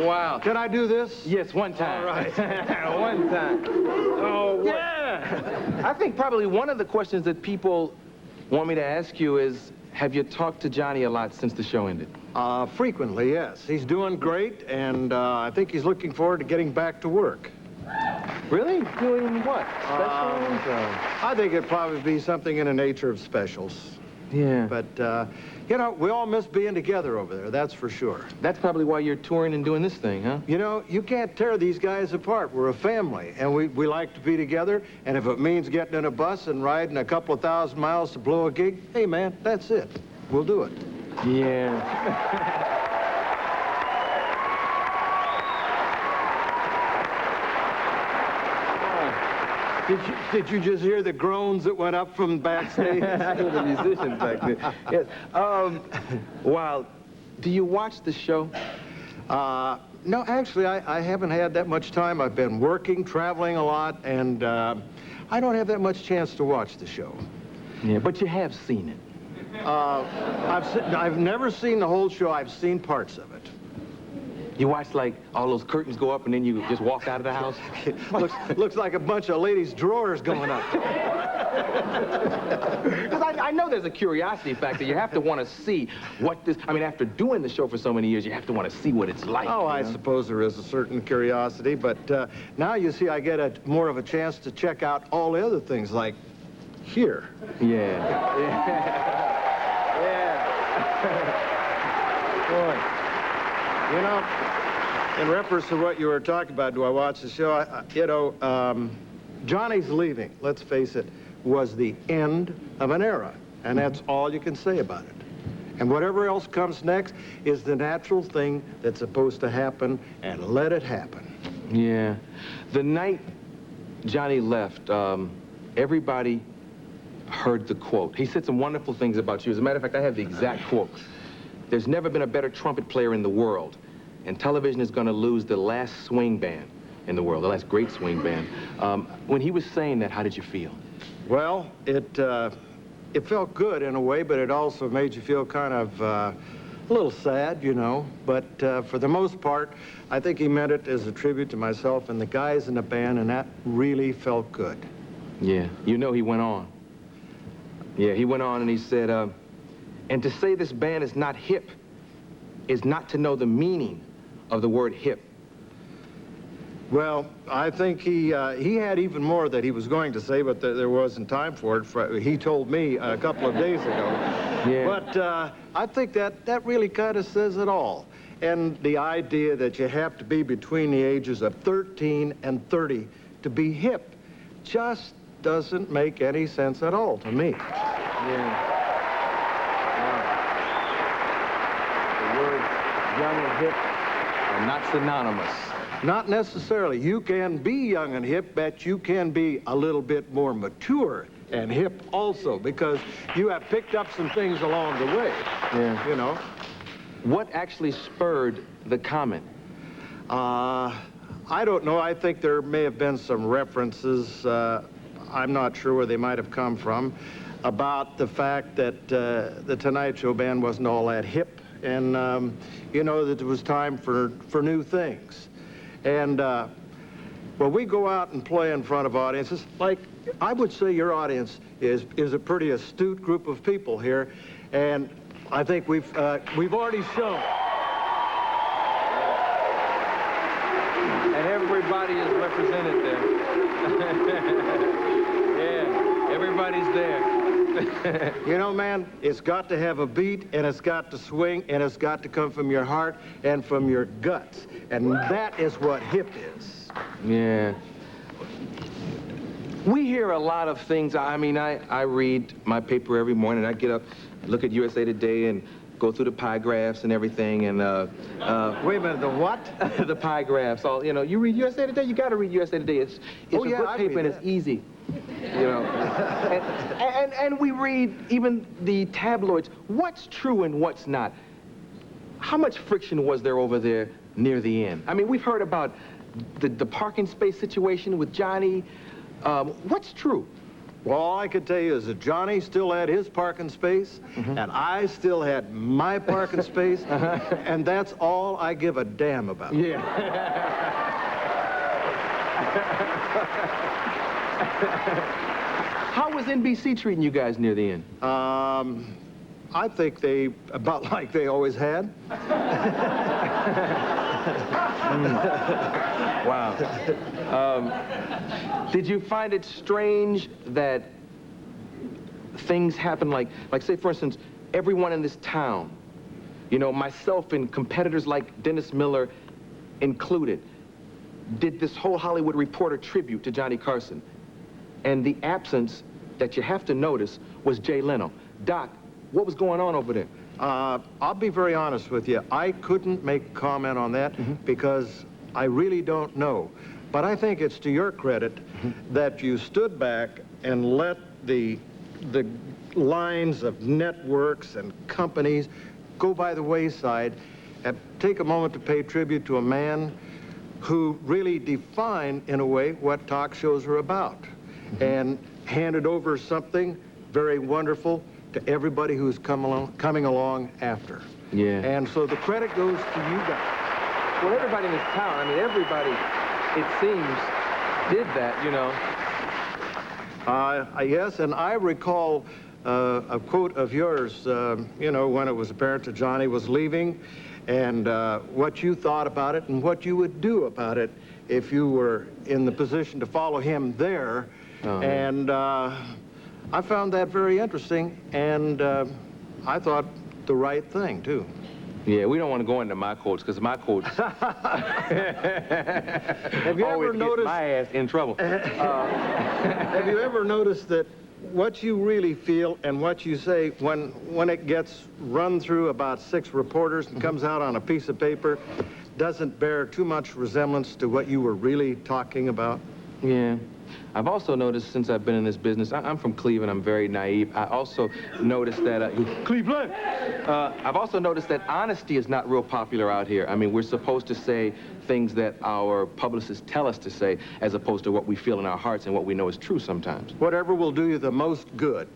Wow. Can I do this? Yes, one time. All right. One time. Oh, yeah. I think probably one of the questions that people want me to ask you is, have you talked to Johnny a lot since the show ended? Frequently, yes. He's doing great, and I think he's looking forward to getting back to work. Really? Doing what? Specials? I think it'd probably be something in the nature of specials. Yeah. But, you know, we all miss being together over there, that's for sure. That's probably why you're touring and doing this thing, huh? You know, you can't tear these guys apart. We're a family, and we like to be together, and if it means getting in a bus and riding a couple of 1,000 miles to blow a gig, hey, man, that's it. We'll do it. Yeah. Did you just hear the groans that went up from backstage? I hear the musicians back there. Yes. Wow. Do you watch the show? No, actually, I haven't had that much time. I've been working, traveling a lot, and I don't have that much chance to watch the show. Yeah, but you have seen it. I've never seen the whole show. I've seen parts of it. You watch, like, all those curtains go up and then you just walk out of the house? looks like a bunch of ladies' drawers going up. Because I know there's a curiosity factor. You have to want to see what this... I mean, after doing the show for so many years, you have to want to see what it's like. Oh, I suppose there is a certain curiosity, but now you see I get more of a chance to check out all the other things, like here. Yeah. Yeah. Boy. You know, in reference to what you were talking about, do I watch the show? You know, Johnny's leaving, let's face it, was the end of an era. And that's all you can say about it. And whatever else comes next is the natural thing that's supposed to happen, and let it happen. Yeah. The night Johnny left, everybody heard the quote. He said some wonderful things about you. As a matter of fact, I have the exact quote. There's never been a better trumpet player in the world, and television is going to lose the last swing band in the world, the last great swing band. When he was saying that, how did you feel? Well, it felt good in a way, but it also made you feel kind of a little sad, you know. But for the most part, I think he meant it as a tribute to myself and the guys in the band, and that really felt good. Yeah, you know he went on. Yeah, he went on and he said, and to say this band is not hip is not to know the meaning of the word hip. Well, I think he had even more that he was going to say, but there wasn't time for it. He told me a couple of days ago. Yeah. But I think that really kind of says it all. And the idea that you have to be between the ages of 13 and 30 to be hip just doesn't make any sense at all to me. Yeah. The words young and hip are not synonymous. Not necessarily. You can be young and hip, but you can be a little bit more mature and hip also, because you have picked up some things along the way. Yeah. You know. What actually spurred the comment? I don't know. I think there may have been some references, I'm not sure where they might have come from, about the fact that the Tonight Show band wasn't all that hip, and, you know, that it was time for new things. And when we go out and play in front of audiences, like, I would say your audience is a pretty astute group of people here, and I think we've already shown. And everybody is represented there. Yeah, everybody's there. You know, man, it's got to have a beat, and it's got to swing, and it's got to come from your heart and from your guts. And that is what hip is. Yeah. We hear a lot of things. I mean, I read my paper every morning. I get up, look at USA Today, and go through the pie graphs and everything. And wait a minute, the what? The pie graphs. All, you know, you read USA Today. You got to read USA Today. It's a good paper, and it's easy. You know. and we read even the tabloids. What's true and what's not? How much friction was there over there near the end? I mean, we've heard about the parking space situation with Johnny. What's true? Well, all I could tell you is that Johnny still had his parking space, and I still had my parking space, and that's all I give a damn about. Yeah. How was NBC treating you guys near the end? I think they, about like they always had. Wow. Did you find it strange that things happen like say, for instance, everyone in this town, you know, myself and competitors like Dennis Miller included, did this whole Hollywood Reporter tribute to Johnny Carson. And the absence that you have to notice was Jay Leno. Doc, what was going on over there? I'll be very honest with you. I couldn't make a comment on that because I really don't know. But I think it's to your credit that you stood back and let the lines of networks and companies go by the wayside and take a moment to pay tribute to a man who really defined, in a way, what talk shows are about and handed over something very wonderful to everybody who's coming along after. Yeah. And so the credit goes to you guys. Well, everybody in this town, I mean, everybody, it seems, did that, you know. Yes, and I recall a quote of yours, you know, when it was apparent that Johnny was leaving, and what you thought about it and what you would do about it if you were in the position to follow him there. And I found that very interesting, and I thought the right thing, too. Yeah, we don't want to go into my quotes, because my quotes Have you always ever noticed, get my ass in trouble. have you ever noticed that what you really feel and what you say, when it gets run through about 6 reporters and comes out on a piece of paper, doesn't bear too much resemblance to what you were really talking about? Yeah. I've also noticed, since I've been in this business, I'm from Cleveland, I'm very naive. I also noticed that, Cleveland! I've also noticed that honesty is not real popular out here. I mean, we're supposed to say things that our publicists tell us to say, as opposed to what we feel in our hearts and what we know is true sometimes. Whatever will do you the most good.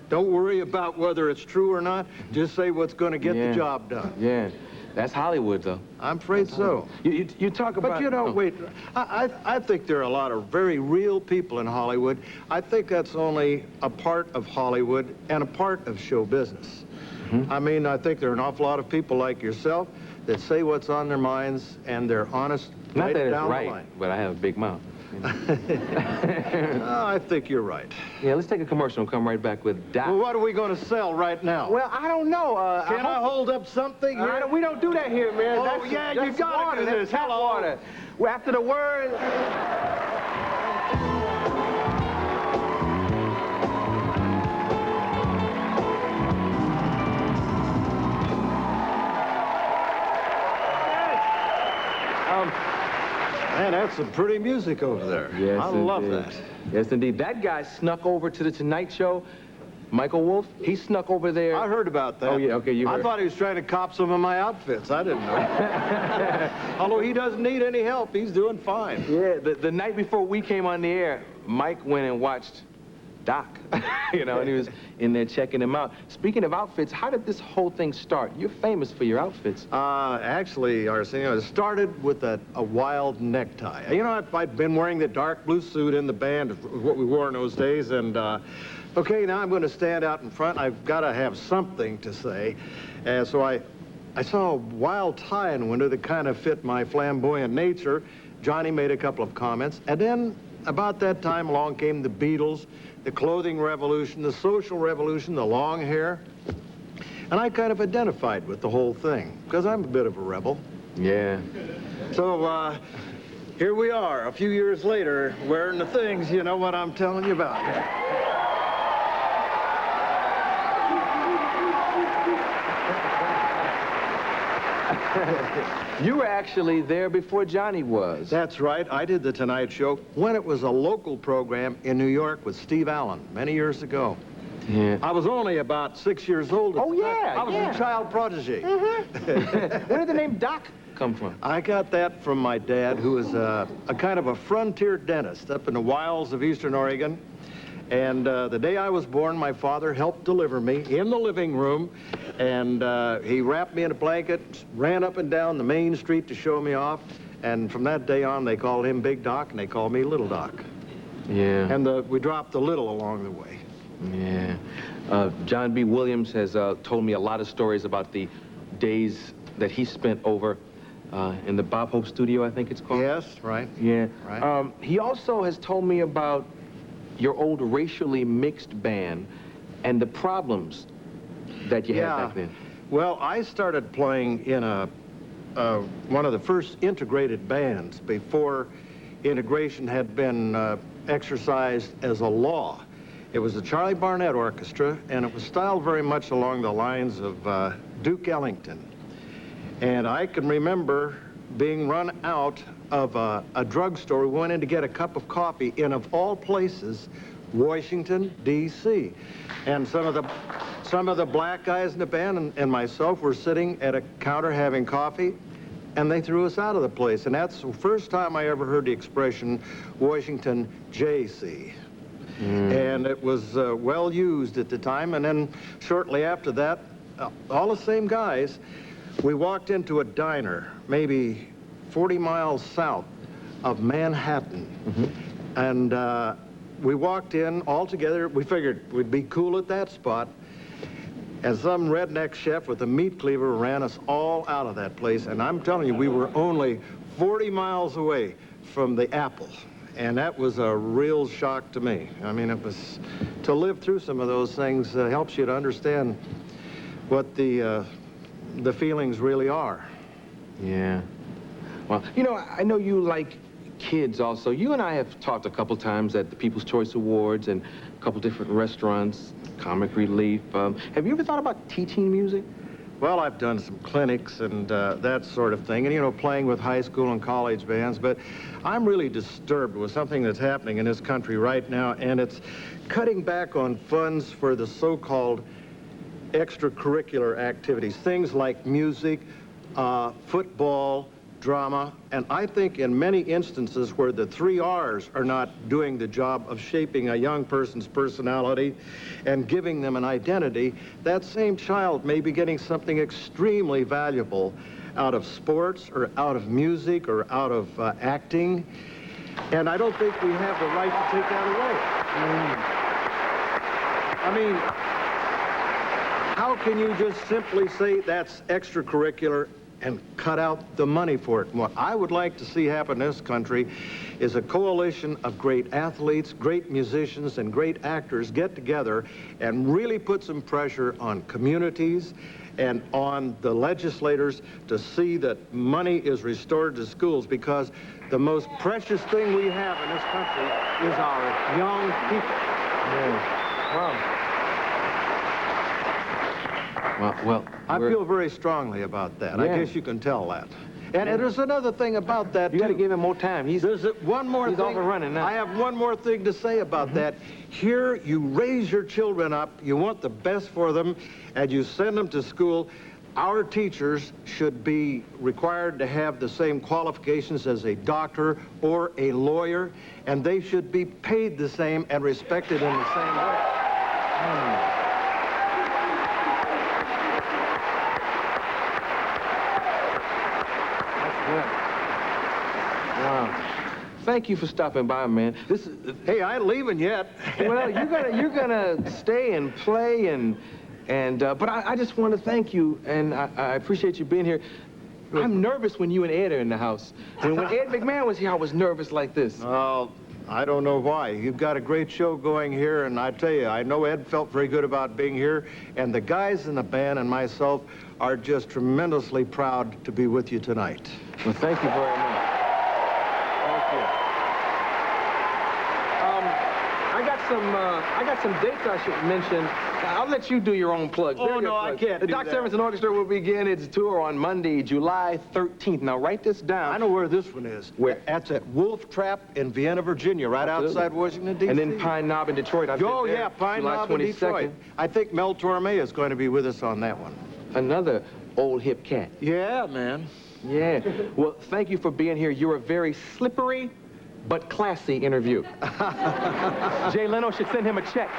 Don't worry about whether it's true or not. Just say what's going to get the job done. Yeah. That's Hollywood, though. I'm afraid so. You talk about... But, you know, wait, I think there are a lot of very real people in Hollywood. I think that's only a part of Hollywood and a part of show business. I mean, I think there are an awful lot of people like yourself that say what's on their minds, and they're honest Not right that it's down the right, line. but I have a big mouth. You know? I think you're right. Yeah, let's take a commercial and come right back with Doc. Well, what are we going to sell right now? Well, I don't know. Can I hold up something here? We don't do that here, man. Oh, yeah, you gotta water. do That's this. tap Hello. water. Well, after the word... Man, that's some pretty music over there. Yes, I love indeed. that. Yes, indeed. That guy snuck over to the Tonight Show. Michael Wolff, he snuck over there. I heard about that. Oh, yeah, okay, you heard. I thought he was trying to cop some of my outfits. I didn't know. Although he doesn't need any help. He's doing fine. Yeah, the night before we came on the air, Mike went and watched Doc, you know, and he was in there checking him out. Speaking of outfits, how did this whole thing start? You're famous for your outfits. Actually, Arsenio, it started with a wild necktie. You know, I'd been wearing the dark blue suit in the band, what we wore in those days, and, okay, now I'm going to stand out in front. I've got to have something to say. And so I saw a wild tie in the window that kind of fit my flamboyant nature. Johnny made a couple of comments, and then about that time along came the Beatles, the clothing revolution, the social revolution, the long hair. And I kind of identified with the whole thing, because I'm a bit of a rebel. Yeah. So, here we are, a few years later, wearing the things, you know what I'm telling you about. You were actually there before Johnny was. That's right. I did The Tonight Show when it was a local program in New York with Steve Allen many years ago. Yeah. I was only about 6 years old at Oh, the time. yeah, I was yeah. a child prodigy. Where did the name Doc come from? I got that from my dad, who was a kind of a frontier dentist up in the wilds of Eastern Oregon. And the day I was born, my father helped deliver me in the living room, and he wrapped me in a blanket, ran up and down the main street to show me off, and from that day on, they called him Big Doc, and they called me Little Doc. Yeah. And we dropped the little along the way. Yeah. John B. Williams has told me a lot of stories about the days that he spent over in the Bob Hope studio, I think it's called. Yes, right. Yeah. Right. He also has told me about your old racially mixed band and the problems that you had back then. Well, I started playing in one of the first integrated bands before integration had been exercised as a law. It was the Charlie Barnett Orchestra, and it was styled very much along the lines of Duke Ellington. And I can remember being run out of a drugstore. We went in to get a cup of coffee in, of all places, Washington, D.C. And some of the black guys in the band and myself were sitting at a counter having coffee, and they threw us out of the place. And that's the first time I ever heard the expression Washington J.C. And it was well used at the time. And then shortly after that, all the same guys, we walked into a diner, maybe 40 miles south of Manhattan. And we walked in all together. We figured we'd be cool at that spot. And some redneck chef with a meat cleaver ran us all out of that place. And I'm telling you, we were only 40 miles away from the Apple. And that was a real shock to me. I mean, it was, to live through some of those things helps you to understand what the feelings really are. Yeah. Well, you know, I know you like kids also. You and I have talked a couple times at the People's Choice Awards and a couple different restaurants, Comic Relief. Have you ever thought about teaching music? Well, I've done some clinics and that sort of thing, and, you know, playing with high school and college bands, but I'm really disturbed with something that's happening in this country right now, and it's cutting back on funds for the so-called extracurricular activities, things like music, football, drama, and I think in many instances where the 3 R's are not doing the job of shaping a young person's personality and giving them an identity, that same child may be getting something extremely valuable out of sports or out of music or out of acting, and I don't think we have the right to take that away. I mean, how can you just simply say that's extracurricular and cut out the money for it? And what I would like to see happen in this country is a coalition of great athletes, great musicians, and great actors get together and really put some pressure on communities and on the legislators to see that money is restored to schools, because the most precious thing we have in this country is our young people. Yeah. Wow. Well, I feel very strongly about that. Yeah. I guess you can tell that. And there's another thing about that, you got to too. give him more time. There's one more he's thing. overrunning now. I have one more thing to say about that. Here, you raise your children up, you want the best for them, and you send them to school. Our teachers should be required to have the same qualifications as a doctor or a lawyer, and they should be paid the same and respected in the same way. Wow. Thank you for stopping by, man. This is, Hey, I ain't leaving yet. well, you're gonna stay and play but I just want to thank you, and I appreciate you being here. I'm nervous when you and Ed are in the house. When Ed McMahon was here, I was nervous like this. Oh, I don't know why. You've got a great show going here, and I tell you, I know Ed felt very good about being here, and the guys in the band and myself are just tremendously proud to be with you tonight. Well, thank you very much. Thank you. I got some dates I should mention. I'll let you do your own plugs. Oh, They're your no, I plugs. can't The do Doc that. Severinsen Orchestra will begin its tour on Monday, July 13th. Now, write this down. I know where this one is. Where? That's at Wolf Trap in Vienna, Virginia, right Absolutely. outside Washington, D.C. And then Pine Knob in Detroit. I've Oh, been there, yeah, Pine July Knob in 22nd. Detroit. I think Mel Torme is going to be with us on that one. Another old hip cat. Yeah, man. Yeah. Well, thank you for being here. You're a very slippery, but classy interview. Jay Leno should send him a check.